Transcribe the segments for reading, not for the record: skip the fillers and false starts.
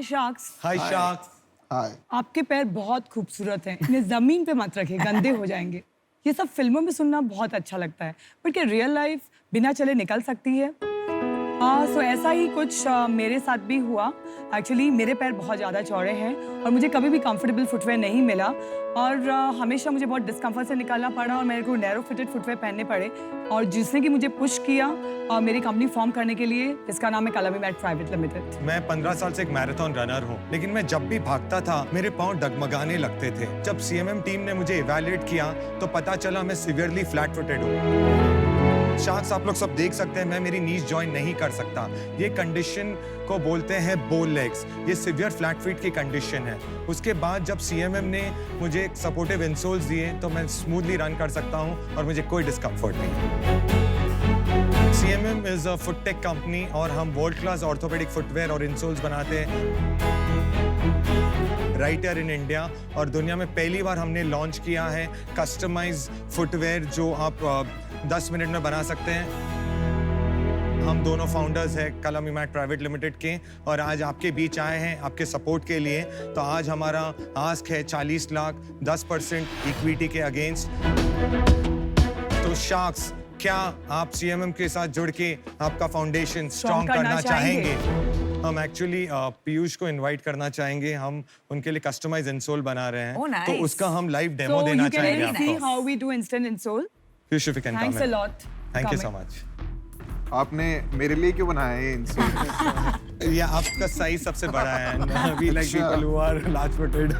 Sharks. हाय sharks. हाय। आपके पैर बहुत खूबसूरत हैं, इन्हें जमीन पे मत रखिए, गंदे हो जाएंगे। ये सब फिल्मों में सुनना बहुत अच्छा लगता है, बट क्या रियल लाइफ बिना चले निकल सकती है? सो ऐसा ही कुछ मेरे साथ भी हुआ। एक्चुअली मेरे पैर बहुत ज़्यादा चौड़े हैं और मुझे कभी भी कंफर्टेबल फुटवेयर नहीं मिला और हमेशा मुझे बहुत डिस्कम्फर्ट से निकालना पड़ा और मेरे को नैरो फिटेड फुटवेयर पहनने पड़े। और जिसने कि मुझे पुश किया मेरी कंपनी फॉर्म करने के लिए, जिसका नाम है कलमी मैट प्राइवेट लिमिटेड। मैं 15 साल से एक मैराथन रनर हूँ, लेकिन मैं जब भी भागता था मेरे पाँव डगमगाने लगते थे। जब सीएमएम टीम ने मुझे इवैल्यूएट किया तो पता चला मैं सीवियरली फ्लैट फुटेड हूँ। शार्क्स, आप लोग सब देख सकते हैं मैं मेरी नीज जॉइन नहीं कर सकता। ये कंडीशन को बोलते हैं बोल लेग्स। ये सिवियर फ्लैट फीट की कंडीशन है। उसके बाद जब सीएमएम ने मुझे सपोर्टिव इंसोल्स दिए तो मैं स्मूथली रन कर सकता हूँ और मुझे कोई डिस्कम्फर्ट नहीं। CMM is a foot tech company और हम वर्ल्ड क्लास ऑर्थोपेडिक फुटवेयर और इंसोल्स बनाते हैं राइट हियर इन इंडिया। और दुनिया में पहली बार हमने लॉन्च किया है कस्टमाइज फुटवेयर जो आप 10 मिनट में बना सकते हैं। हम दोनों फाउंडर्स हैं कलमी मैट प्राइवेट लिमिटेड के और आज आपके बीच आए हैं आपके सपोर्ट के लिए। तो आज हमारा आस्क है 40 लाख 10% इक्विटी के अगेंस्ट। तो शार्क्स, क्या आप सीएमएम के साथ जुड़ के आपका फाउंडेशन स्ट्रॉन्ग करना चाहेंगे? हम एक्चुअली पीयूष को इनवाइट करना चाहेंगे। हम उनके लिए कस्टमाइज इंसोल बना रहे हैं। nice. तो उसका हम लाइव डेमो देना चाहेंगे आपको। See आपको। how we do instant insole. Piyush, if you can come Thanks a in. lot. Thank you so coming. much. आपने मेरे लिए क्यों बनाया ये इंसोल? ये आपका साइज सबसे बड़ा है। We like people who are large footed.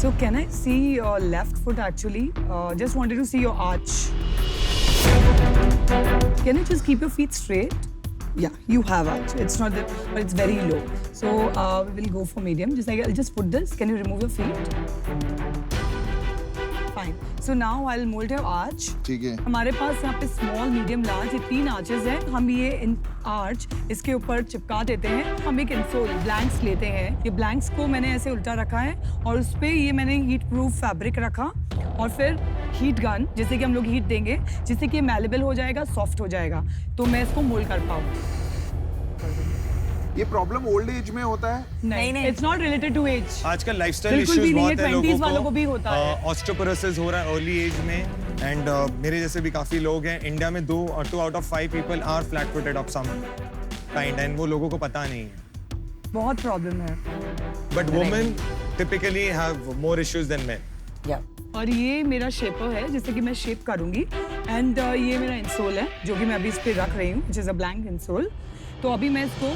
So can I see your left foot actually? Just wanted to see your arch. Can you just keep your feet straight? Yeah, you have arch. It's not that, but it's very low. So we will go for medium. Just like I'll just put this. Can you remove your feet? Fine. So now I'll mold your arch. ठीक है। हमारे पास यहाँ पे small, medium, large ये 3 arches हैं। हम ये arch इसके ऊपर चिपका देते हैं। हम एक इंसोल ब्लैंक्स लेते हैं। ये ब्लैंक्स को मैंने ऐसे उल्टा रखा है और उस पे ये मैंने हीट प्रूफ फैब्रिक रखा और फिर हीट गन, जैसे कि हम लोग हीट देंगे जिससे कि मैलेबल हो जाएगा, सॉफ्ट हो जाएगा, तो मैं इसको मोल्ड कर पाऊँ। ये प्रॉब्लम ओल्ड एज में होता है? नहीं, it's not related to age. आजकल लाइफस्टाइल बिल्कुल इश्यूज भी नहीं है, बहुत है 20s वालों लोगों को भी होता है। ऑस्टियोपोरोसिस हो रहा है अर्ली एज में एंड मेरे जैसे भी काफी लोग हैं। इंडिया में 2 out of 5 people are flat footed of some kind एंड वो लोगों को पता नहीं है। बहुत प्रॉब्लम है। But women typically have more issues than men. और ये मेरा शेपर है जिससे कि मैं शेप करूंगी एंड ये मेरा इंसोल है जो कि मैं अभी इस पे रख रही हूँ, which is a blank insole. तो अभी मैं इसको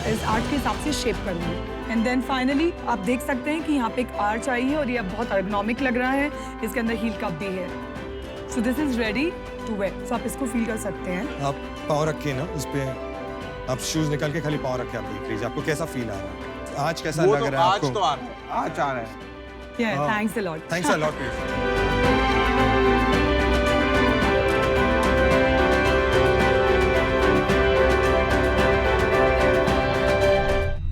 इस आर्च के हिसाब से शेप करूंगी एंड देन फाइनली आप देख सकते हैं कि यहाँ पे एक आर्च आई है और ये अब बहुत एर्गोनॉमिक लग रहा है। इसके अंदर हील कप भी है। So this is ready to wear. So आप इसको फील कर सकते हैं। आप पाँव रखिए ना इस पे, आप शूज निकाल के खाली पाँव रख के आप देख लीजिए आपको कैसा फील आ रहा है। आज कैसा लग रहा है आपको? आज आ रहा है। Yeah, thanks a lot. Thanks a lot, Piyush.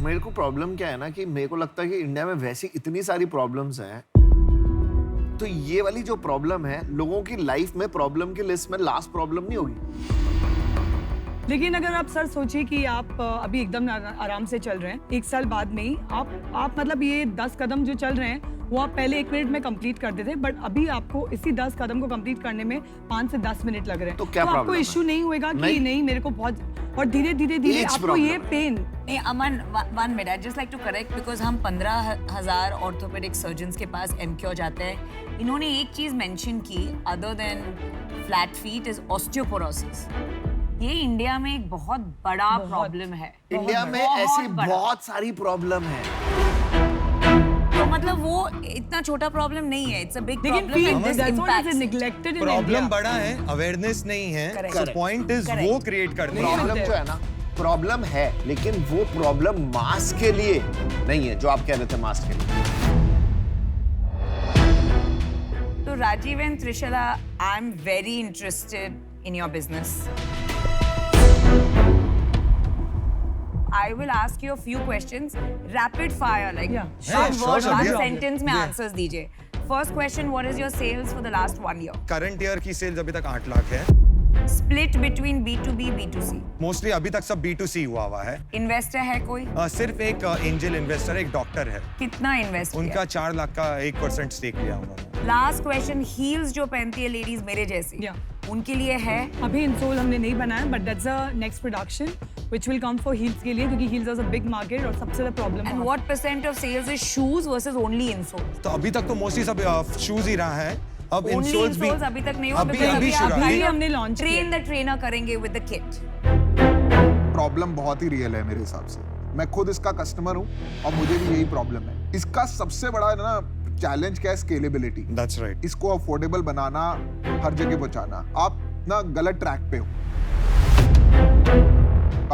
मेरे को प्रॉब्लम क्या है ना कि मेरे को लगता है कि इंडिया में वैसी इतनी सारी प्रॉब्लम्स हैं, तो ये वाली जो प्रॉब्लम है लोगों की लाइफ में प्रॉब्लम की लिस्ट में लास्ट प्रॉब्लम नहीं होगी। लेकिन अगर आप सर सोचिए कि आप अभी एकदम आराम से चल रहे हैं, 1 साल बाद में ही आप मतलब ये 10 कदम जो चल रहे हैं वो आप पहले 1 मिनट में कंप्लीट करते थे, बट अभी आपको इसी 10 कदम को कंप्लीट करने में 5 से 10 मिनट लग रहे हैं। तो क्या आपको प्रॉब्लम इश्यू नहीं होएगा कि नहीं मेरे को बहुत, और धीरे धीरे आपको ये पेन। नहीं Aman, 1 minute, just like to correct, because हम 15,000 ऑर्थोपेडिक सर्जन्स के पास एमक्योर जाते हैं। इन्होंने एक चीज मेंशन की other than flat feet is osteoporosis. ये इंडिया में एक बहुत बड़ा प्रॉब्लम है। इंडिया में ऐसी बहुत सारी प्रॉब्लम है। तो मतलब वो इतना छोटा प्रॉब्लम नहीं है, इट्स अ बिग लेकिन प्रॉब्लम। प्रॉब्लम बड़ा है, अवेयरनेस नहीं है। सो पॉइंट इज वो क्रिएट करने। प्रॉब्लम जो है ना, प्रॉब्लम है लेकिन वो प्रॉब्लम मास के लिए नहीं है जो आप कह रहे थे मास के लिए। तो Rajiv and Trishala, I am very interested in your business. I will ask you a few questions, rapid fire, like one word, one sentence में answers दीजिए। First question, what is your sales for the last 1 year? Current year की sales अभी तक 8 लाख है। Split between B2B, B2C. Mostly अभी तक सब B2C हुआ है। Investor है कोई? सिर्फ एक एंजल इन्वेस्टर, एक डॉक्टर है, कितना invest उनका 4 लाख का 1% स्टेक लिया उन्होंने। लास्ट क्वेश्चन, हील्स जो पहनती है लेडीज मेरे जैसी, Yeah. उनके लिए है? अभी इंसोल हमने नहीं बनाया, but that's a next production which will come for heels के लिए, क्योंकि heels is a big market और सबसे ज्यादा problem and what percent of sales is shoes versus only insole? तो अभी तक तो मोस्टली सब शूज ही रहा है। अब ओनली इंसोल्स भी इंसोल्स अभी तक नहीं हुआ, अभी because अभी आप शुरू अभी है। हमने लॉन्च ट्रेन द ट्रेनर करेंगे विद द किट। प्रॉब्लम बहुत ही रियल है मेरे हिसाब से। मैं खुद इसका कस्टमर हूँ और मुझे भी यही प्रॉब्लम है। इसका सबसे बड़ा ना चैलेंज क्या है? स्केलेबिलिटी। That's right. इसको अफोर्डेबल बनाना, हर जगह पहुंचाना। आप ना गलत ट्रैक पे हो,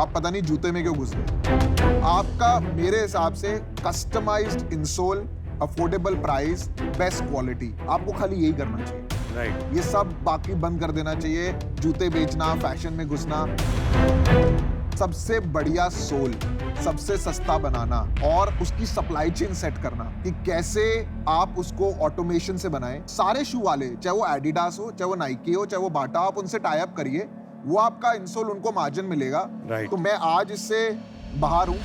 आप पता नहीं जूते में क्यों घुस गए। आपका मेरे हिसाब से customised insole, affordable price, best quality, आपको खाली यही करना चाहिए। राइट। ये सब बाकी बंद कर देना चाहिए। जूते बेचना, फैशन में घुसना। सबसे बढ़िया सोल, सबसे सस्ता बनाना और उसकी सप्लाई चेन सेट करना कि कैसे आप उसको ऑटोमेशन से बनाएं। सारे शू वाले, चाहे वो एडिडास हो, चाहे वो नाइकी हो, चाहे वो बाटा, आप उनसे टाई अप करिए, वो आपका इंसोल उनको मार्जिन मिलेगा। Right. तो मैं आज इससे बाहर हूं।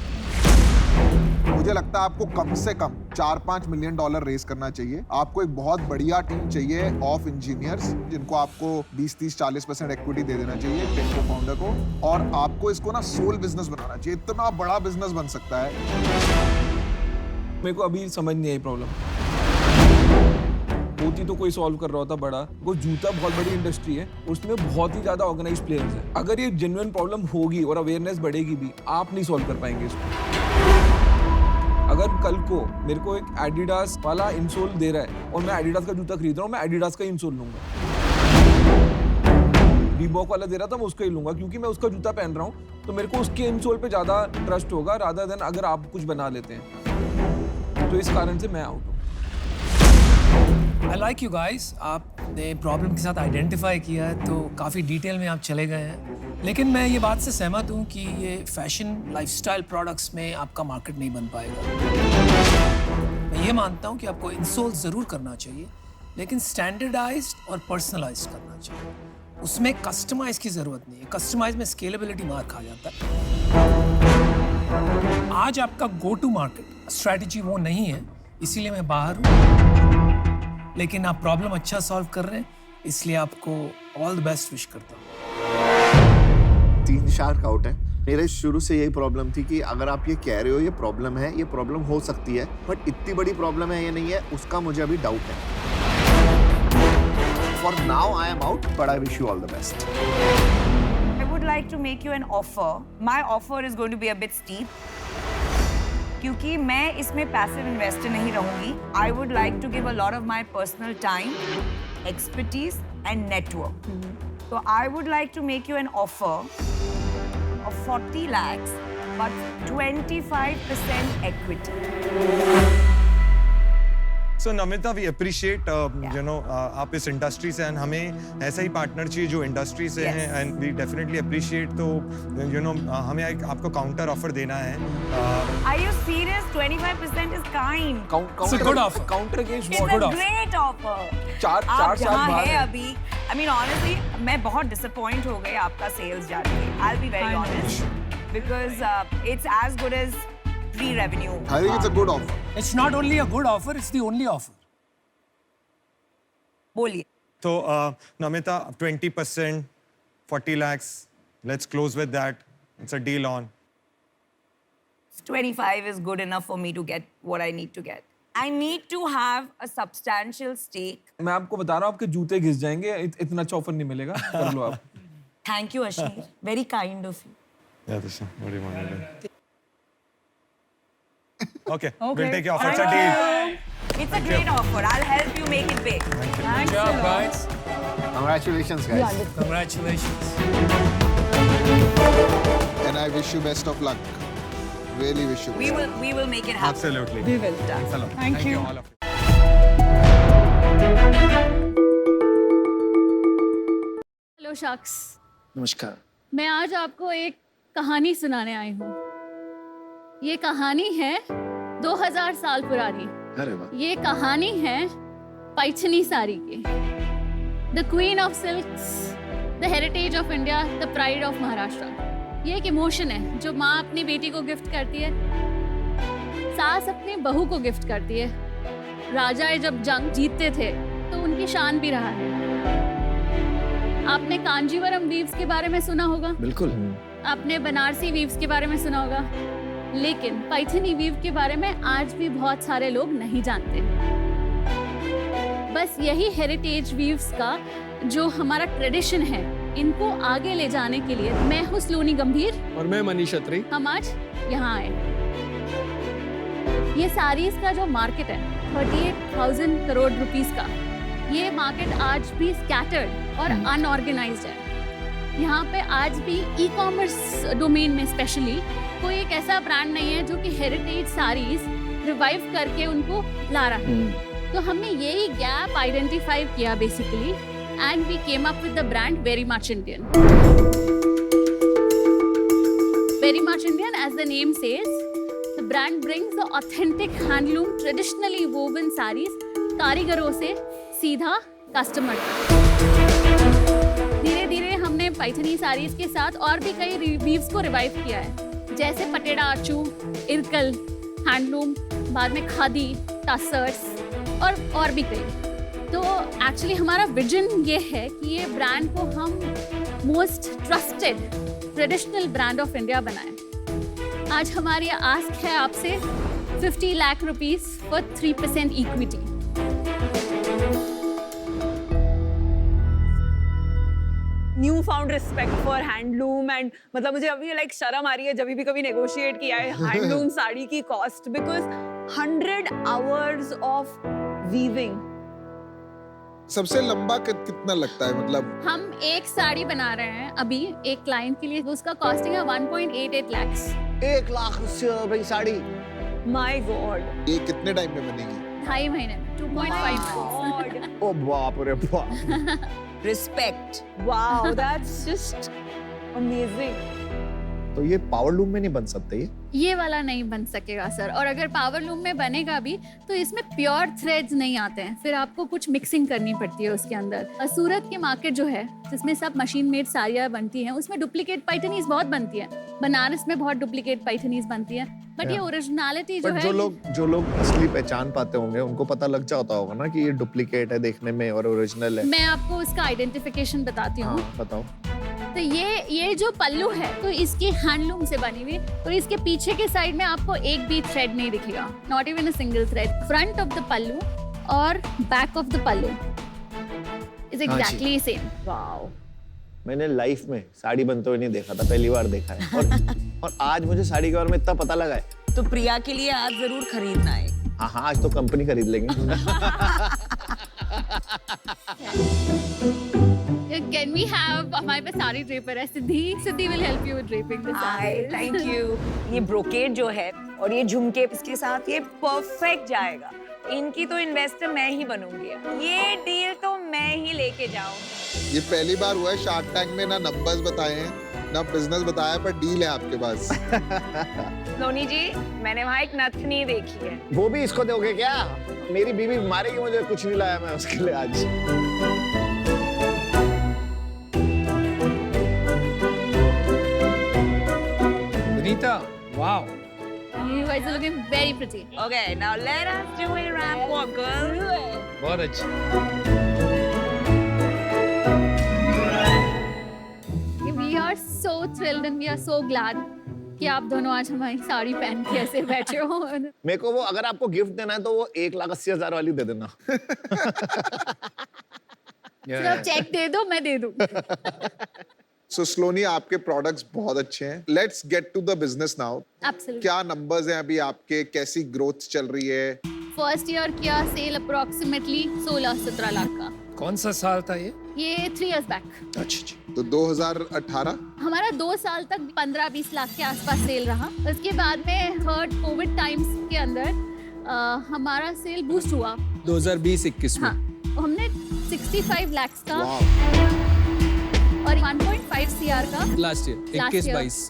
मुझे लगता है आपको कम से कम $4-5 मिलियन रेस करना चाहिए। आपको एक बहुत बढ़िया टीम चाहिए ऑफ इंजीनियर्स, जिनको आपको 20-30-40% इक्विटी दे देना चाहिए टेंको फाउंडर को, और आपको इसको ना सोल बिजनेस बनाना चाहिए। इतना बड़ा बिजनेस बन सकता है। मेरे को अभी समझ नहीं आई प्रॉब्लम। होती तो कोई सॉल्व कर रहा होता बड़ा। वो जूता बहुत बड़ी इंडस्ट्री है, उसमें बहुत ही ज्यादा ऑर्गेनाइज्ड प्लेयर्स हैं। अगर ये जेन्युइन प्रॉब्लम होगी और अवेयरनेस बढ़ेगी भी, आप नहीं सॉल्व कर पाएंगे इसको। अगर कल को मेरे को एक एडिडास वाला इंसोल दे रहा है और मैं एडिडास का जूता खरीद रहा हूँ, मैं एडिडास का ही इंसोल लूंगा। रीबॉक वाला दे रहा था, मैं उसका ही लूंगा, क्योंकि मैं उसका जूता पहन रहा हूँ, तो मेरे को उसके इंसोल पे ज्यादा ट्रस्ट होगा रादर देन अगर आप कुछ बना लेते हैं। तो इस कारण से मैं आउट हूँ। आई लाइक यू गाइस, आपने प्रॉब्लम के साथ आइडेंटिफाई किया है, तो काफ़ी डिटेल में आप चले गए हैं। लेकिन मैं ये बात से सहमत हूँ कि ये फैशन लाइफस्टाइल प्रोडक्ट्स में आपका मार्केट नहीं बन पाएगा। मैं ये मानता हूँ कि आपको इंसोल ज़रूर करना चाहिए, लेकिन स्टैंडर्डाइज्ड और पर्सनलाइज्ड करना चाहिए। उसमें कस्टमाइज की ज़रूरत नहीं है। कस्टमाइज में स्केलेबिलिटी मार खा जाता है। आज आपका गो टू मार्केट स्ट्रैटेजी वो नहीं है, इसीलिए मैं बाहर हूँ। लेकिन आप प्रॉब्लम अच्छा सॉल्व कर रहे हैं, इसलिए आपको ऑल द बेस्ट विश करता हूँ। 3 शार्क आउट है। मेरे शुरू से यही प्रॉब्लम थी कि अगर आप ये कह रहे हो ये प्रॉब्लम हो सकती है, बट इतनी बड़ी प्रॉब्लम है ये नहीं है, उसका मुझे अभी डाउट है। For now I am out, but I wish you all the best. I would like to make you an offer. My offer is going to be a bit steep. क्योंकि मैं इसमें पैसिव इन्वेस्टर नहीं रहूंगी। I would like to give a lot of my personal time, expertise and network. So I would like to make you an offer of 40 lakhs, but 25% equity. So Namita, we appreciate you know आप इस industry से, and हमें ऐसा ही partner चाहिए जो industry से Yes. हैं, and we definitely appreciate. तो यू नो हमें एक आपको काउंटर ऑफर देना है। Are you serious? 25% is kind. It's a good offer. Counter against It's what? a great offer. चार आप साल जहाँ बाद हैं अभी, I mean honestly, मैं बहुत disappoint हो गई आपका sales जान के। I'll be very honest, because it's as good as pre-revenue. I think it's a good offer. It's not only a good offer, it's the only offer. बोलिए। तो Namita, 20%, 40 lakhs, let's close with that. It's a deal on. 25 is good enough for me to get what I need to get. I need to have a substantial stake. मैं आपको बता रहा हूँ, आपके जूते घिस जाएंगे। इतना अच्छा ऑफर नहीं मिलेगा। कर लो आप। Thank you, Ashneer. Very kind of you. Yeah, this is what do you want to do? Okay, Okay. we'll take your offer. It's a deal. It's a great offer. I'll help you make it big. Thanks Good a job, lot. guys. Congratulations, guys. Congratulations. And I wish you best of luck. Really wish you best. We will make it happen. Absolutely. We will. Thanks a lot. Thank you. all of you. Hello शख्स, नमस्कार। मैं आज आपको एक कहानी सुनाने आई हूँ। ये कहानी है 2000 साल पुरानी। अरे वाह। ये कहानी है पैठनी साड़ी की। The queen of silks the heritage of India, the pride of Maharashtra. ये एक इमोशन है जो माँ अपनी बेटी को गिफ्ट करती है, सास अपनी बहू को गिफ्ट करती है। राजाएं जब जंग जीतते थे तो उनकी शान भी रहा है। आपने कांजीवरम वीव्स के बारे में सुना होगा, बिल्कुल। आपने बनारसी वीव्स के बारे में सुना होगा, लेकिन पैठनी वीव के बारे में आज भी बहुत सारे लोग नहीं जानते। बस यही हेरिटेज वीव्स का जो हमारा ट्रेडिशन है, इनको आगे ले जाने के लिए मैं हूँ सलोनी गंभीर और मैं मनीष अत्री। हम आज यहाँ आए। ये साड़ीज का जो मार्केट है 38,000 करोड़ रुपीस का, ये मार्केट आज भी स्कैटर्ड और अनऑर्गेनाइज्ड है। यहाँ पे आज भी ई कॉमर्स डोमेन में स्पेशली कोई एक ऐसा ब्रांड नहीं है जो कि हेरिटेज साड़ीज रिवाइव करके उनको ला रहा है। तो हमने यही गैप आइडेंटिफाई किया basically, and we came up with the brand very much Indian. Very much Indian, as the name says, the brand brings the authentic handloom traditionally woven saris कारीगरों से सीधा कस्टमर तक। धीरे धीरे हमने पैठनी साड़ीज के साथ और भी कई वीव्स को रिवाइव किया है, जैसे पटेड़ा आचू, इरकल हैंडलूम, बाद में खादी, टसर्स और भी कई। तो एक्चुअली हमारा विजन ये है कि ये ब्रांड को हम most trusted traditional brand of India बनाएं। आज हमारी आस्क है आपसे 50 lakh rupees for 3% equity. New found respect for handloom and मतलब मुझे अभी लाइक शर्म आ रही है जब भी कभी नेगोशिएट किया है हैंडलूम साड़ी की cost, because 100 hours of weaving. सबसे लंबा कितना लगता है? मतलब हम एक साड़ी बना रहे हैं अभी एक क्लाइंट के लिए, उसका कॉस्टिंग है 1.88 लाख। 1 लाख रुपए की साड़ी? My God. ये कितने टाइम में बनेगी? 2.5 महीने में, 2.5। ओ बाप रे बाप। Respect, wow, that's just amazing. तो ये पावर लूम में नहीं बन सकते ये वाला नहीं बन सकेगा सर, और अगर पावर लूम में बनेगा भी तो इसमें प्योर थ्रेड्स नहीं आते हैं, फिर आपको कुछ मिक्सिंग करनी पड़ती है उसके अंदर। सूरत की मार्केट जो है जिसमें सब मशीन मेड साड़ियाँ बनती हैं, उसमें डुप्लीकेट पैठनीज बहुत बनती है। बनारस में बहुत डुप्लीकेट पैठनीज बनती है, बट ये ओरिजिनलिटी जो है, जो लोग असली पहचान पाते होंगे उनको पता लग जाता होगा ना कि ये डुप्लीकेट है देखने में और ओरिजिनल है। मैं आपको उसका आइडेंटिफिकेशन बताती हूँ। हाँ, बताओ। तो ये जो पल्लू है तो इसकी हैंडलूम से बनी हुई, और इसके पीछे के साइड में आपको एक भी थ्रेड नहीं दिखेगा, not even a single thread. Front of the pallu और back of the pallu is exactly same. Wow, मैंने लाइफ में साड़ी बनते हुए नहीं देखा था, पहली बार देखा है। और आज मुझे साड़ी के बारे में इतना पता लगा है। तो प्रिया के लिए आज जरूर खरीदना है। हाँ, आज तो कंपनी खरीद लेंगे। Can we have हमारे पास साड़ी ड्रेपर है, सिद्धि will help you with draping the hi, sari. Thank you. ये ब्रोकेड जो है और ये झुमके इसके साथ ये परफेक्ट जाएगा। इनकी तो इन्वेस्टर मैं ही बनूंगी। ये डील तो मैं ही लेके जाऊंगी। ये पहली बार हुआ है शार्क टैंक में ना नंबर्स बताए हैं ना बिजनेस बताया, पर डील है आपके पास। सोनी जी, मैंने वहाँ एक नथनी देखी है। वो भी इसको दोगे क्या? मेरी बीवी मारेगी मुझे, कुछ नहीं लाया मैं उसके लिए आज। Vinita, wow. You guys are looking very pretty. Okay, now let us do a rap walk, girl. बहुत अच्छी। We are so thrilled and we are so glad कि आप दोनों आज हमारी साड़ी पहन के ऐसे बैठे हो। मेरे को वो अगर आपको गिफ्ट देना है तो वो 1,80,000 वाली दे देना। सिर्फ चेक दे दो, मैं दे दूँ। सो स्लोनी, आपके प्रोडक्ट्स बहुत अच्छे हैं। Let's get to the business now. Absolutely. क्या नंबर्स हैं अभी आपके? कैसी ग्रोथ चल रही है? फर्स्ट ईयर किया सेल अप्रोक्सीमेटली 16-17 लाख का। कौन सा साल था ये? ये 3 years बैक। अच्छा। तो 2018 हमारा 2 साल तक 15-20 लाख के आसपास सेल रहा। उसके बाद में थर्ड कोविड टाइम्स के अंदर हमारा सेल बूस्ट हुआ 2020-21 में। हाँ, हमने 65 लाख का और 1.5 CR का लास्ट ईयर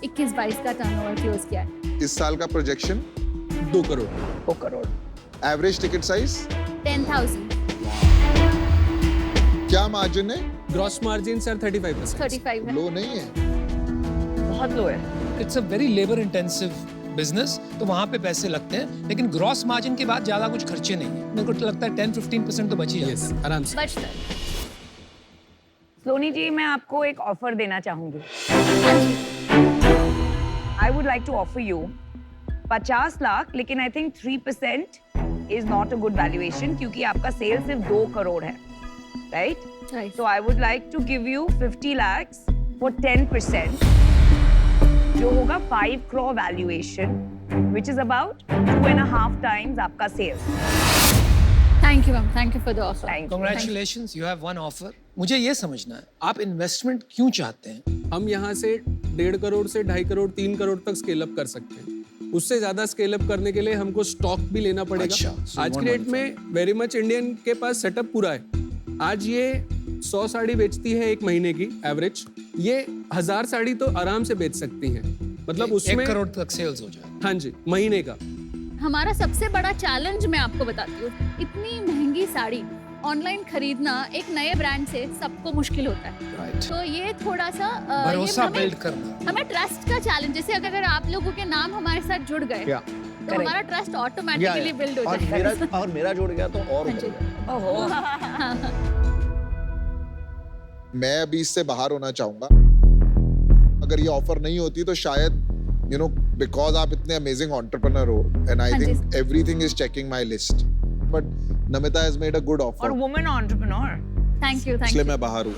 21-22 का टर्नओवर क्लोज किया है। इस साल का projection 2 crore. 2 crore. Average ticket size 10,000। क्या मार्जिन है? Gross margin sir 35%। 35 है। लो नहीं है। बहुत लो है। It's a very labour intensive business, तो वहाँ पे पैसे लगते हैं, लेकिन ग्रॉस मार्जिन के बाद ज्यादा कुछ खर्चे नहीं है। मेरे को तो लगता है 10-15% तो बच ही यस, जाता है। आराम से। बचता है। सोनी जी, मैं आपको एक ऑफर देना चाहूंगी। हाँ जी। I would like to offer you 50 lakh, लेकिन I think 3% is not a good valuation क्योंकि आपका सेल सिर्फ 2 करोड़ है, right? Right. So I would like to give you 50 lakhs for 10%, जो होगा 5 crore valuation, which is about 2.5 times आपका sale. Thank you ma'am, thank you for the offer. Thank you. Congratulations, you have one offer. मुझे ये समझना है, आप investment क्यों चाहते हैं? हम यहाँ से 1.5 करोड़ से 2.5 करोड़ 3 करोड़ तक स्केल अप कर सकते हैं। उससे ज्यादा स्केल अप करने के लिए हमको स्टॉक भी लेना पड़ेगा। अच्छा, so आज you की want डेट money में वेरी मच इंडियन के पास सेटअप पूरा है। आज ये 100 साड़ी बेचती है एक महीने की एवरेज, ये 1000 साड़ी तो आराम से बेच सकती हैं। मतलब उसमें 1 करोड़ तक सेल्स हो जाए। हाँ जी, महीने का। हमारा सबसे बड़ा चैलेंज मैं आपको बताती हूँ, इतनी महंगी साड़ी ऑनलाइन खरीदना एक नए ब्रांड से सबको मुश्किल होता है। Right. तो ये थोड़ा सा भरोसा ये बिल्ड करना। हमें ट्रस्ट का चैलेंज, जैसे अगर आप लोगों के नाम हमारे साथ जुड़ गए तो हमारा ट्रस्ट ऑटोमेटिकली बिल्ड हो जाएगा। और मेरा जुड़ गया तो और हाँ जी। ओहो। मैं अभी इससे बाहर होना चाहूंगा। अगर ये ऑफर नहीं होती तो शायद बिकॉज आप इतने अमेजिंग एंटरप्रेन्योर हो एंड आई हाँ जी। Think everything is checking my list, but Namita has made a good और offer, women entrepreneur. Thank you इसलिए मैं बाहर हूँ।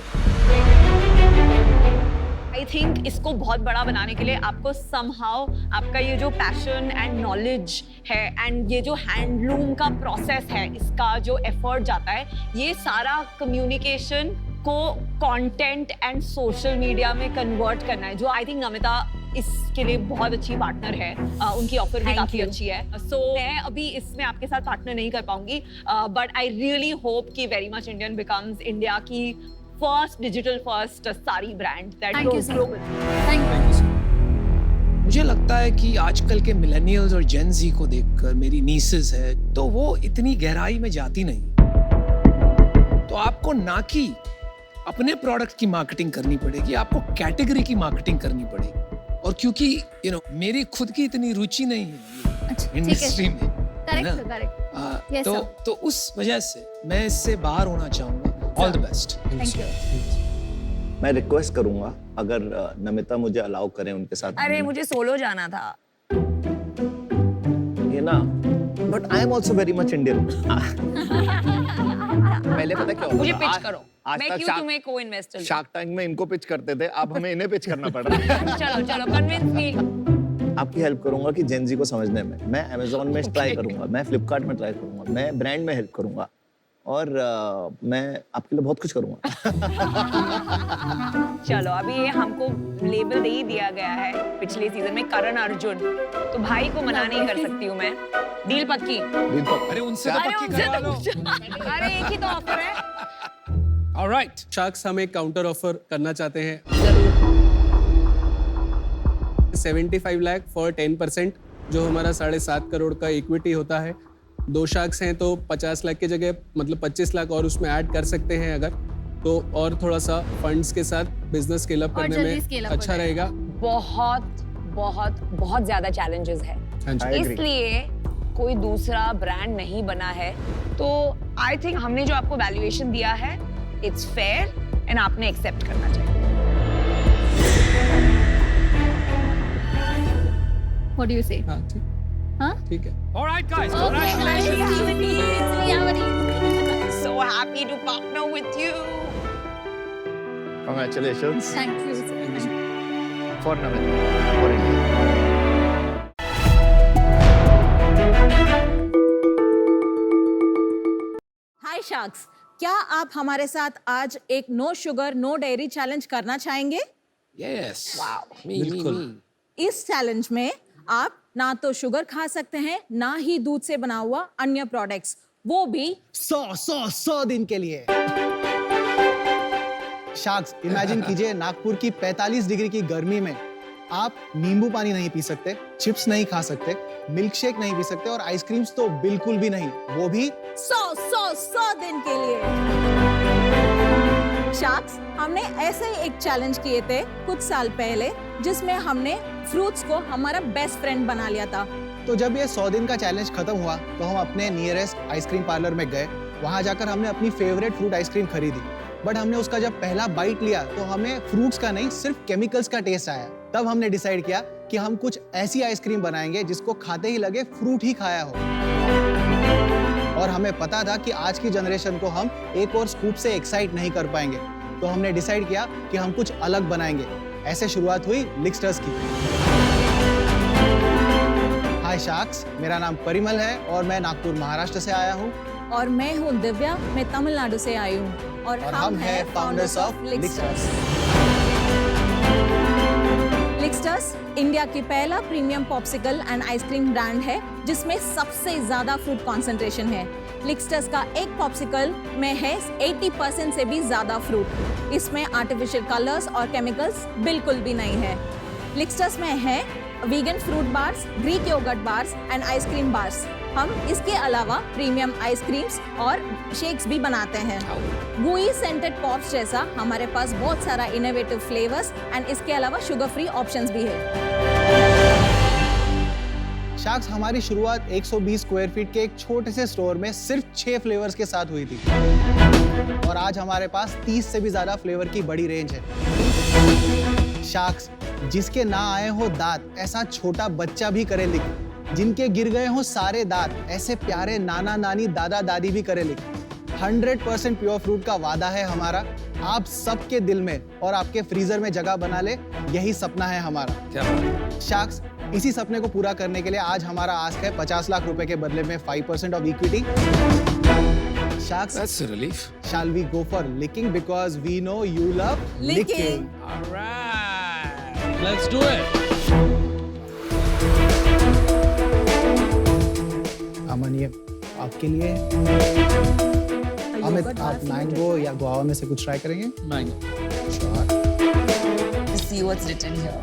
आई थिंक इसको बहुत बड़ा बनाने के लिए आपको समहाउ आपका ये जो पैशन एंड नॉलेज है एंड ये जो हैंडलूम का प्रोसेस है, इसका जो एफर्ट जाता है, ये सारा कम्युनिकेशन को कंटेंट एंड सोशल मीडिया में कन्वर्ट करना है, जो आई थिंक नमिता इसके लिए बहुत अच्छी पार्टनर है। उनकी ऑफर भी Thank काफी you. अच्छी है। सो मैं अभी इसमें आपके साथ पार्टनर नहीं कर पाऊंगी, बट आई रियली होप कि very much Indian becomes India की first digital first sari brand that Thank you, goes sir. Global. Thank you. मुझे लगता है कि आजकल के मिलेनियल्स और जेन ज़ी को देखकर, मेरी नीसेस है, तो वो इतनी गहराई में जाती नहीं। तो आपको ना कि अपने प्रोडक्ट की मार्केटिंग करनी पड़ेगी, आपको कैटेगरी की मार्केटिंग करनी पड़ेगी। और क्योंकि मेरी खुद की इतनी रुचि नहीं है अच्छा, ठीक है। इंडस्ट्री में, है ना? Correct correct. Yes, sir. तो उस वजह से मैं इससे बाहर होना चाहूंगा। All the best. Thank you. मैं रिक्वेस्ट करूंगा अगर नमिता मुझे अलाउ करें उनके साथ। अरे मुझे सोलो जाना था। ये ना, but I am also very much Indian. पहले पता क्या होता मुझे था? पिच आज- करो, आज मैं तक क्यों तुम्हें को इन्वेस्टर शार्क टैंक में इनको पिच करते थे, अब हमें इन्हें पिच करना पड़ रहा है। चलो चलो कन्विंस मी। आपकी हेल्प करूंगा कि जेन जी को समझने में। मैं अमेज़न में ट्राई करूंगा, मैं फ्लिपकार्ट में ट्राई करूंगा, मैं ब्रांड में हेल्प करूंगा और मैं आपके लिए बहुत कुछ करूंगा। चलो अभी ये हमको लेबल दे ही दिया गया है पिछले सीजन में, करण अर्जुन, तो भाई को मना नहीं कर सकती हूँ मैं। डील पक्की। अरे उनसे तो अरे पक्की उनसे करवा तो लो। अरे एक ही तो ऑफर है। ऑलराइट। शार्क्स हम एक काउंटर ऑफर करना चाहते हैं। 75 लाख फॉर 10%, जो हमारा 7.5 करोड़ का इक्विटी होता है। 2 शार्क्स हैं तो 50 लाख की जगह मतलब 25 लाख और उसमें ऐड कर सकते हैं अगर तो, और थोड़ा सा फंड्स के साथ बिजनेस स्केल अप और करने जल्दी में scale up हो अच्छा जाएगा। रहेगा। बहुत बहुत बहुत ज्यादा चैलेंजेस है, हाँ जी। इसलिए कोई दूसरा ब्रांड नहीं बना है। तो आई थिंक हमने जो आपको वैल्यूएशन दिया है इट्स फेयर एंड आपने एक्सेप्ट करना चाहिए। What do you say? हाँ ठीक, हाँ? ठीक है। Alright guys, Okay, So happy to partner with you. Congratulations Thank you. for Namita, for India. Hi sharks, क्या आप हमारे साथ आज एक no sugar no dairy challenge करना चाहेंगे? यस। मी बिल्कुल। इस चैलेंज में आप ना तो शुगर खा सकते हैं, ना ही दूध से बना हुआ अन्य प्रोडक्ट्स, वो भी 100 दिन के लिए। शार्क्स, इमेजिन कीजिए नागपुर की 45 डिग्री की गर्मी में आप नींबू पानी नहीं पी सकते, चिप्स नहीं खा सकते, मिल्क शेक नहीं पी सकते और आइसक्रीम्स तो बिल्कुल भी नहीं, वो भी 100 दिन के लिए। हमने ऐसे ही एक चैलेंज किए थे कुछ साल पहले, जिसमें हमने फ्रूट्स को हमारा बेस्ट फ्रेंड बना लिया था। तो जब ये 100 दिन का चैलेंज खत्म हुआ तो हम अपने नियरेस्ट आइसक्रीम पार्लर में गए। वहाँ जाकर हमने अपनी फेवरेट फ्रूट आइसक्रीम खरीदी। बट हमने उसका जब पहला बाइट लिया तो हमें फ्रूट्स का नहीं, सिर्फ केमिकल्स का टेस्ट आया। तब हमने डिसाइड किया कि हम कुछ ऐसी आइसक्रीम बनाएंगे जिसको खाते ही लगे फ्रूट ही खाया हो। और हमें पता था कि आज की जनरेशन को हम एक और स्कूप से एक्साइट नहीं कर पाएंगे, तो हमने डिसाइड किया कि हम कुछ अलग बनाएंगे। ऐसे शुरुआत हुई लिक्स्टर्स की। हाय शार्क्स, मेरा नाम परिमल है और मैं नागपुर महाराष्ट्र से आया हूँ। और मैं हूँ दिव्या, मैं तमिलनाडु से आई हूँ और हम हैं फाउंडर्स ऑफ लिक्स्टर्स। लिक्स्टर्स इंडिया की पहला premium popsicle and ice cream brand है जिसमें सबसे ज्यादा फ्रूट कॉन्सेंट्रेशन है। लिक्स्टर्स का एक पॉप्सिकल में है 80% से भी ज्यादा फ्रूट। इसमें आर्टिफिशियल कलर्स और केमिकल्स बिल्कुल भी नहीं है। लिक्स्टर्स में है vegan fruit bars, Greek yogurt bars and ice cream bars. हम इसके अलावा प्रीमियम आइसक्रीम्स और शेक्स भी बनाते हैं। गुई सेंटेड पॉप्स जैसा हमारे पास बहुत सारा इनोवेटिव फ्लेवर्स एंड इसके अलावा शुगर फ्री ऑप्शंस भी है। शार्क्स, हमारी शुरुआत 120 स्क्वायर फीट के एक छोटे से स्टोर में सिर्फ 6 फ्लेवर्स के साथ हुई थी और आज हमारे पास 30 से भी ज्यादा फ्लेवर की बड़ी रेंज है। शार्क्स, जिसके ना आए हो दांत ऐसा छोटा बच्चा भी करे लिख, जिनके गिर गए हो सारे दांत ऐसे प्यारे नाना नानी दादा दादी भी करे लिख। 100% प्योर फ्रूट का वादा है हमारा, आप सबके दिल में और आपके फ्रीजर में जगह बना ले, यही सपना है हमारा। क्या शार्क्स, इसी सपने को पूरा करने के लिए आज हमारा आस्क है 50 लाख रुपए के बदले में 5% of equity. Sharks, That's a relief. shall we go for licking because we know you love licking. All right. Let's do it. अमन, ये आपके लिए। अमित, आप मैंगो या गुआवा में से कुछ ट्राई करेंगे? Mango. Just see what's written here.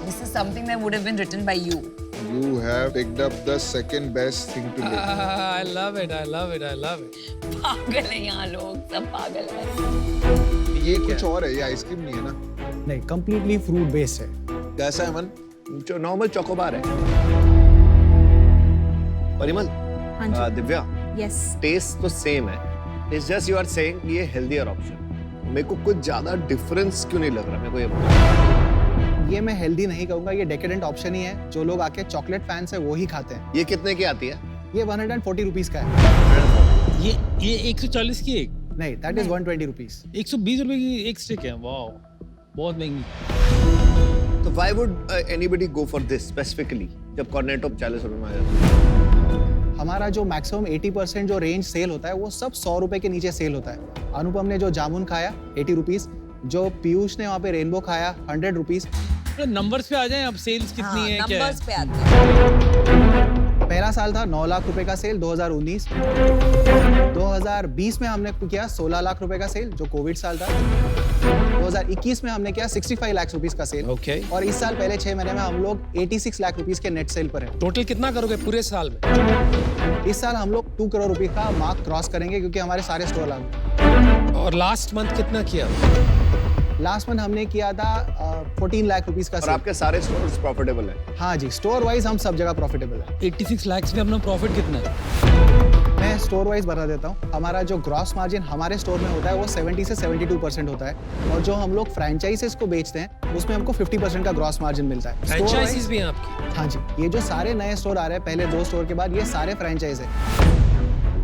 This is something that would have been written by you. You have picked up the second best thing to live. I love it. I love it. I love it. पागल है यहाँ लोग, सब पागल है। ये कुछ और है, ये आइसक्रीम नहीं है ना? नहीं, completely fruit based है। कैसा है मन? जो नॉर्मल चोकोबार है। परिमल, दिव्या, यस, टेस्ट तो सेम है। It's just you are saying ये हेल्दियर ऑप्शन। मेरे को कुछ ज्यादा डिफरेंस क्यों नहीं लग रहा? मेरे को ये बताओ। ये मैं हेल्दी नहीं कहूंगा, ये डेकेडेंट ऑप्शन ही है। जो लोग आके चॉकलेट फैंस है वो ही खाते हैं। ये कितने की आती है? ये 140 रुपीज का है। ये 140 की एक? नहीं, दैट इज 120 रुपीज। 120 रुपए की एक स्टिक है। वाओ, बहुत महंगी। तो why would anybody go for this specifically जब कॉर्नेटो 40 रुपए में आ जाता है? हमारा जो मैक्सिमम 80% जो रेंज सेल होता है वो सब 100 रुपए के नीचे सेल होता है। अनुपम ने जो जामुन खाया 80 रुपीज, जो पीयूष ने वहाँ पे रेनबो खाया 100 रुपीज। नंबर्स पे आ जाएं, अब सेल्स कितनी है, क्या है? नंबर्स पे आते हैं। पहला साल था 9 लाख रुपए का सेल 2019। 2020 में हमने किया 16 लाख रुपए का सेल, जो कोविड साल था। 2021 में हमने किया 65 लाख रुपीस का सेल। Okay. और इस साल पहले 6 महीने में हम लोग 86 लाख रुपीस के नेट सेल पर हैं। टोटल कितना करोगे पूरे साल में? इस साल हम लोग 2 करोड़ रुपए का मार्क क्रॉस करेंगे क्योंकि हमारे सारे स्टोर लागू। और लास्ट मंथ कितना किया? लास्ट मंथ हमने किया था 14 लाख रुपीस का और सेल। आपके सारे स्टोर्स प्रॉफिटेबल है? हाँ जी, स्टोर वाइज हम सब जगह प्रॉफिटेबल है। 86 लाख में अपना प्रॉफिट कितना है? मैं स्टोर वाइज बता देता हूँ। हमारा जो ग्रॉस मार्जिन हमारे स्टोर में होता है वो 70 से 72% होता है और जो हम लोग फ्रेंचाइजीज को बेचते हैं उसमें हमको 50% का ग्रॉस मार्जिन मिलता है। फ्रेंचाइजीज भी हैं आपकी? हाँ जी, ये जो सारे नए स्टोर आ रहे हैं पहले 2 स्टोर के बाद, ये सारे फ्रेंचाइज है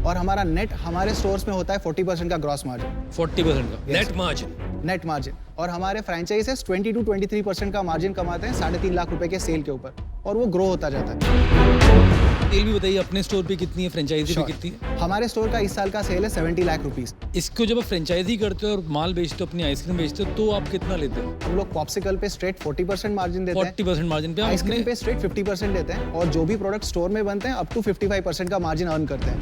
और हमारा नेट हमारे स्टोर्स में होता है 40% का ग्रॉस मार्जिन। 40% का नेट मार्जिन? Net margin. और हमारे फ्रेंचाइजीज 20 to 23% का मार्जिन कमाते हैं 3.5 लाख रुपए के सेल के ऊपर और वो ग्रो होता जाता है। सेल भी बताइए, अपने स्टोर पे कितनी है, फ्रेंचाइजी पे कितनी है? हमारे स्टोर का इस साल का सेल है 70 लाख रुपीस। इसको जब आप फ्रेंचाइजी करते हो और माल बेचते हो, अपनी आइसक्रीम बेचते हो, तो आप कितना लेते हो? हम लोग पॉप्सिकल पे स्ट्रेट 40% मार्जिन देते हैं। 40% मार्जिन पे? आइसक्रीम पे स्ट्रेट 50% देते हैं और जो भी प्रोडक्ट स्टोर में बनते हैं अप टू 55% का मार्जिन अर्न करते हैं।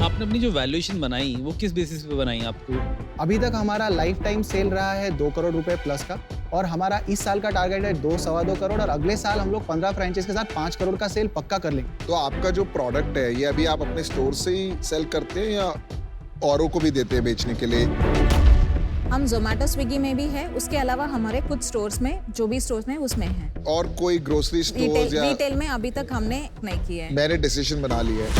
आपने अपनी जो वैल्यूएशन बनाई वो किस बेसिस पे बनाई आपको? अभी तक हमारा लाइफ टाइम सेल रहा है 2 करोड़ रुपए प्लस का और हमारा इस साल का टारगेट है 2-2.25 करोड़ और अगले साल हम लोग 15 फ्रेंचाइज के साथ 5 करोड़ का सेल पक्का कर लेंगे। तो आपका जो प्रोडक्ट है ये अभी आप अपने स्टोर से ही सेल करते हैं या औरों को भी देते हैं बेचने के लिए? हम जोमेटो स्विगी में भी है, उसके अलावा हमारे कुछ स्टोर्स में, जो भी स्टोर्स में उसमें है। और कोई ग्रोसरी स्टोर या रिटेल में अभी तक हमने नहीं किया है। मैंने डिसीजन बना लिया है।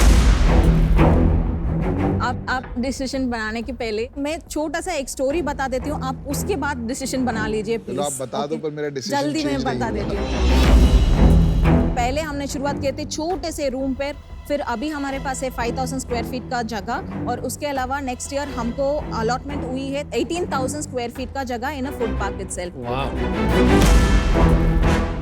आप डिसीजन बनाने के पहले मैं छोटा सा एक स्टोरी बता देती हूँ, आप उसके बाद डिसीजन बना लीजिए प्लीज। आप बता दो, पर मेरा डिसीजन जल्दी मैं बता देती हूँ। पहले हमने शुरुआत की थी छोटे से रूम पर, फिर अभी हमारे पास है 5000 स्क्वायर फीट का जगह, और उसके अलावा नेक्स्ट ईयर हमको अलॉटमेंट हुई है 18000 स्क्वायर फीट का जगह इन अ फूड पार्क इटसेल्फ।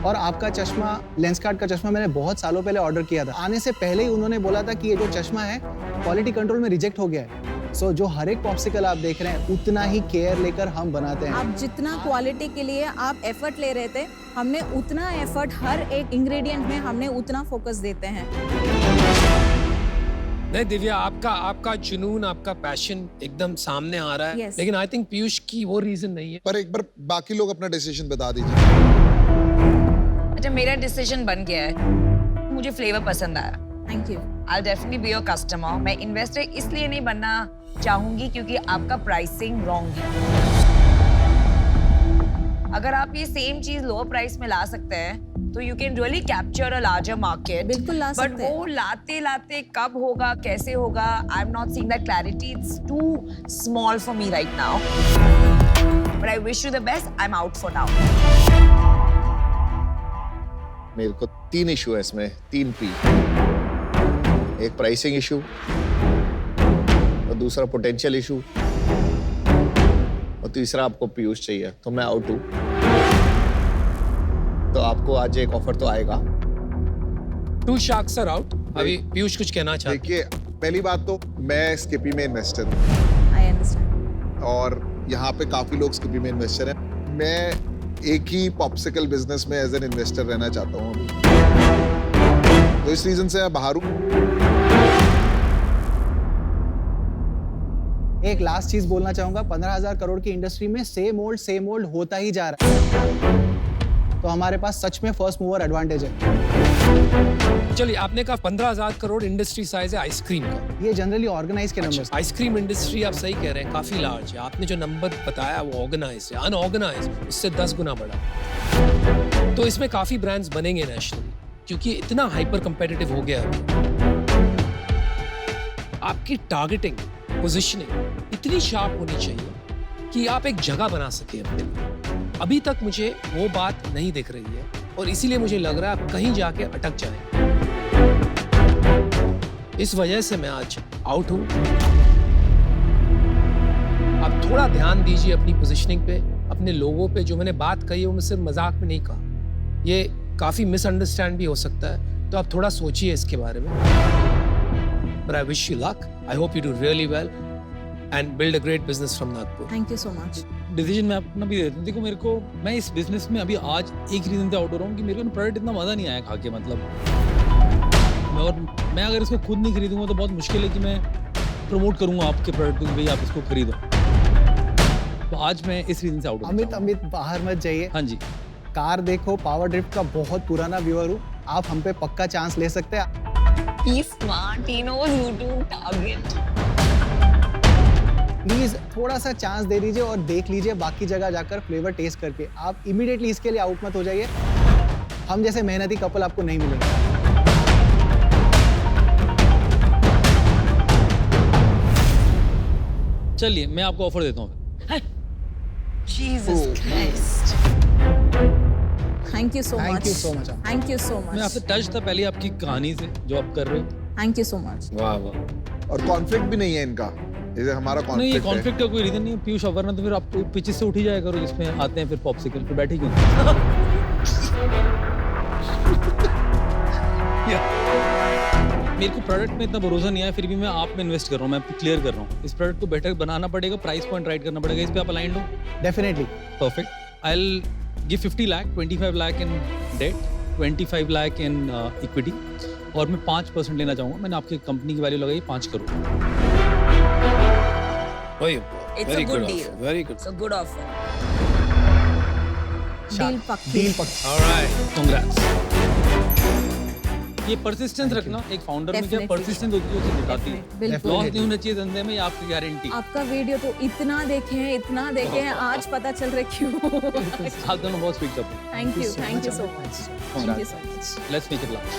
और आपका चश्मा, लेंसकार्ट का चश्मा मैंने बहुत सालों पहले ऑर्डर किया था। आने से पहले ही उन्होंने बोला था कि ये जो चश्मा है क्वालिटी कंट्रोल में रिजेक्ट हो गया है। सो जो हर एक पॉप्सिकल आप देख रहे हैं उतना ही केयर लेकर हम बनाते हैं। आप जितना क्वालिटी के लिए आप एफर्ट ले रहे थे, हमने उतना एफर्ट हर एक इंग्रेडिएंट में हमने उतना फोकस देते हैं। नहीं दिव्या, आपका जुनून, आपका पैशन एकदम सामने आ रहा है। Yes. लेकिन आई थिंक पीयूष की वो रीजन नहीं है। पर एक बार बाकी लोग अपना डिसीजन बता दीजिए। अच्छा, मेरा डिसीजन बन गया है, मुझे फ्लेवर पसंद आया। Thank you. I'll definitely be your customer। मैं इन्वेस्टर इसलिए नहीं बनना चाहूंगी क्योंकि आपका प्राइसिंग रॉन्ग है। अगर आप ये सेम चीज लोअर प्राइस में ला सकते हैं तो you can really capture a larger market. बिल्कुल ला सकते हैं। बट वो लाते लाते कब होगा, कैसे होगा, I am not seeing that clarity. It's too small for me right now, but I wish you the best. I am out for now. मेरे को 3 इशू है इसमें, 3 P। एक प्राइसिंग इशू, और दूसरा पोटेंशियल इशू, और तीसरा आपको पीयूष चाहिए। तो मैं आउट हूँ। तो आपको आज एक ऑफर तो आएगा। 2 sharks are out। अभी पीयूष कुछ कहना चाहते देखिए, पहली बात तो मैं स्किपी में इन्वेस्टर हूँ, आई अंडरस्टैंड। और यहाँ पे काफी लोग स्किपी में इन्वेस्टर हैं। मैं एक ही पॉप्सिकल बिजनेस में एज एन इन्वेस्टर रहना चाहता हूँ अभी, तो इस रीजन से मैं बाहर हूँ। एक लास्ट चीज बोलना चाहूंगा, 15,000 करोड़ की इंडस्ट्री में सेम ओल्ड होता ही जा रहा है। तो हमारे पास सच में फर्स्ट मूवर एडवांटेज है। चलिए, आपने कहा 15,000 करोड़ इंडस्ट्री साइज है आइसक्रीम का। ये जनरली ऑर्गेनाइज के नंबर। आइसक्रीम इंडस्ट्री आप सही कह रहे हैं, काफी लार्ज है। आपने जो नंबर बताया वो ऑर्गेनाइज है, अनऑर्गेनाइज उससे 10 गुना बड़ा। तो इसमें काफी ब्रांड्स बनेंगे नेशनली, क्योंकि इतना हाइपर कंपेटिटिव हो गया है। आपकी टारगेटिंग, पोजीशनिंग इतनी शार्प होनी चाहिए कि आप एक जगह बना सके अपने लिए। अभी तक मुझे वो बात नहीं दिख रही है, और इसीलिए मुझे लग रहा है आप कहीं जाके अटक जाएं। इस वजह से मैं आज आउट हूं। आप थोड़ा ध्यान दीजिए अपनी पोजीशनिंग पे, अपने लोगों पे। जो मैंने बात कही है वो मैं सिर्फ मजाक में नहीं कहा, ये काफी मिसअंडरस्टैंड भी हो सकता है, तो आप थोड़ा सोचिए इसके बारे में। But I wish you luck. I hope you do really well and build a great business from Nagpur. Thank you so much. Decision मैं अपना भी देता हूँ। देखो, मेरे को, मैं इस बिजनेस में अभी आज एक रीजन से आउट हो रहा हूँ कि मेरे को प्रोडक्ट इतना मजा नहीं आया खा के। मतलब मैं अगर इसको खुद नहीं खरीदूंगा तो बहुत मुश्किल है कि मैं प्रमोट करूंगा आपके प्रोडक्ट को, भाई आप इसको खरीदो। तो आज मैं इस रीजन से आउट हूँ। अमित बाहर मत जाइए। हाँ जी। कार देखो, पावर ड्रिफ्ट का बहुत पुराना व्यूअर हूँ, आप हम पे पक्का चांस ले सकते हैं। He's smart. He knows who to target. Please थोड़ा सा चांस दे दीजिए और देख लीजिए बाकी जगह जाकर फ्लेवर टेस्ट करके। आप इमीडिएटली इसके लिए आउट मत हो जाइए। हम जैसे मेहनती कपल आपको नहीं मिलेंगे। चलिए, मैं आपको ऑफर देता हूँ। Jesus Christ. Thank you so much. Thank you so much. Thank you so मैं मच। आपसे टच था पहले आपकी कहानी से जो आप कर रहे हो। Thank you so much. वाह वाह। और कॉन्फ्लिक्ट भी नहीं है इनका, जैसे हमारा नहीं, ये कॉन्फ्लिक्ट कॉन्फ्लिक्ट का कोई रीजन नहीं है पीयूष। वरना तो फिर आप पीछे से उठ ही जाया करो जिसमें आते हैं फिर पॉप्सिकल पे बैठे क्यों? मेरे को प्रोडक्ट में इतना भरोसा नहीं आया, फिर भी मैं आप में इन्वेस्ट कर रहा हूँ। मैं क्लियर कर रहा हूँ, इस प्रोडक्ट को बेटर बनाना पड़ेगा, प्राइस पॉइंट राइट करना पड़ेगा। इस पे आप अलाइंड हो? Definitely. Perfect. I will give 50 lakh, 25 lakh in debt, 25 lakh in equity, और मैं 5% लेना चाहूँगा। मैंने आपकी कंपनी की वैल्यू लगाई 5 crore. It's a good deal. Very good. It's a good offer. Deal पक्की। डील पक्की। All right. Congrats. ये परसिस्टेंस रखना एक फाउंडर में क्या Definitely. परसिस्टेंस होती है उसे दिखाती है बिल्कुल। लॉस नहीं होना चाहिए धंधे में ये आपकी गारंटी आपका वीडियो तो इतना देखे हैं आज पता चल रहा है क्यों। आप दोनों बहुत स्पीड करते हैं thank you so much. Let's make it last